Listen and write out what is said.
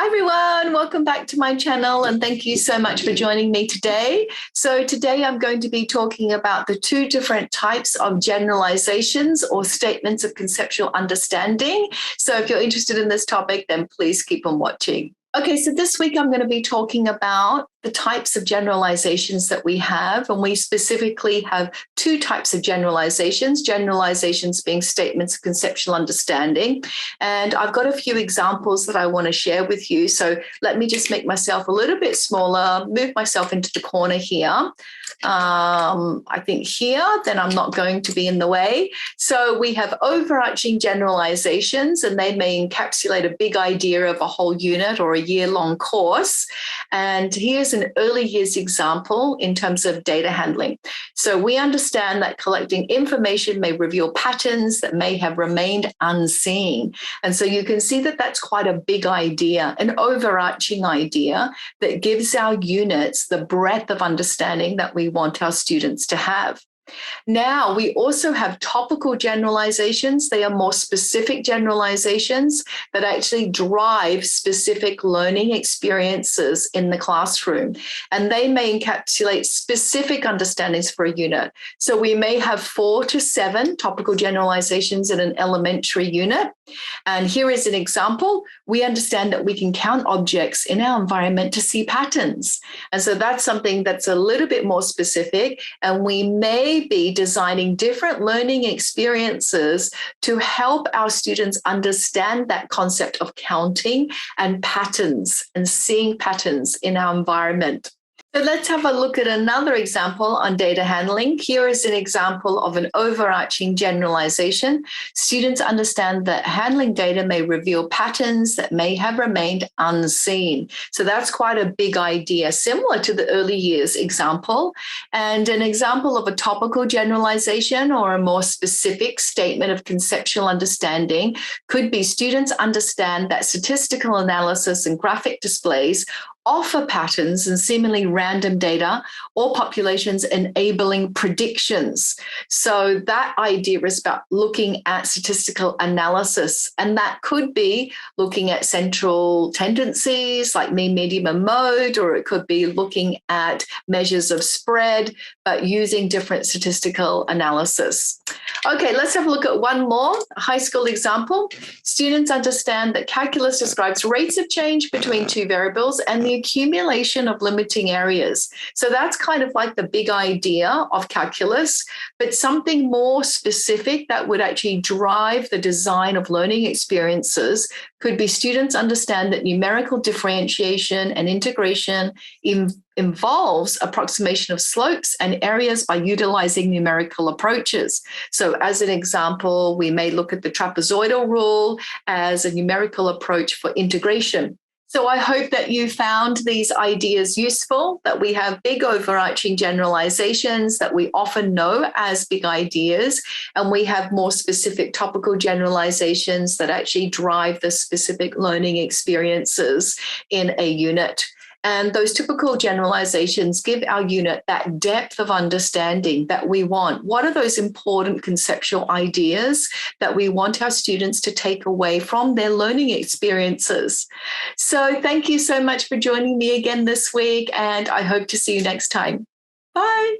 Hi everyone, welcome back to my channel and thank you so much for joining me today. So today I'm going to be talking about the two different types of generalizations or statements of conceptual understanding. So if you're interested in this topic, then please keep on watching. Okay, so this week I'm going to be talking about the types of generalizations that we have, and we specifically have two types of generalizations being statements of conceptual understanding. And I've got a few examples that I want to share with you. So let me just make myself a little bit smaller, move myself into the corner here. I think here, then I'm not going to be in the way. So we have overarching generalizations, and they may encapsulate a big idea of a whole unit or a year-long course. And here's an early years example in terms of data handling. So we understand that collecting information may reveal patterns that may have remained unseen. And so you can see that that's quite a big idea, an overarching idea that gives our units the breadth of understanding that we want our students to have. Now, we also have topical generalizations. They are more specific generalizations that actually drive specific learning experiences in the classroom. And they may encapsulate specific understandings for a unit. So we may have 4 to 7 topical generalizations in an elementary unit. And here is an example. We understand that we can count objects in our environment to see patterns. And so that's something that's a little bit more specific. And we may be designing different learning experiences to help our students understand that concept of counting and patterns and seeing patterns in our environment. So let's have a look at another example on data handling. Here is an example of an overarching generalization. Students understand that handling data may reveal patterns that may have remained unseen. So that's quite a big idea, similar to the early years example. And an example of a topical generalization or a more specific statement of conceptual understanding could be students understand that statistical analysis and graphic displays offer patterns and seemingly random data or populations enabling predictions. So that idea is about looking at statistical analysis, and that could be looking at central tendencies like mean, median, and mode, or it could be looking at measures of spread, but using different statistical analysis. Okay, let's have a look at one more high school example. Students understand that calculus describes rates of change between two variables and the accumulation of limiting areas. So that's kind of like the big idea of calculus, but something more specific that would actually drive the design of learning experiences could be students understand that numerical differentiation and integration involves approximation of slopes and areas by utilizing numerical approaches. So as an example, we may look at the trapezoidal rule as a numerical approach for integration. So I hope that you found these ideas useful, that we have big overarching generalizations that we often know as big ideas, and we have more specific topical generalizations that actually drive the specific learning experiences in a unit. And those typical generalizations give our unit that depth of understanding that we want. What are those important conceptual ideas that we want our students to take away from their learning experiences? So thank you so much for joining me again this week, and I hope to see you next time. Bye.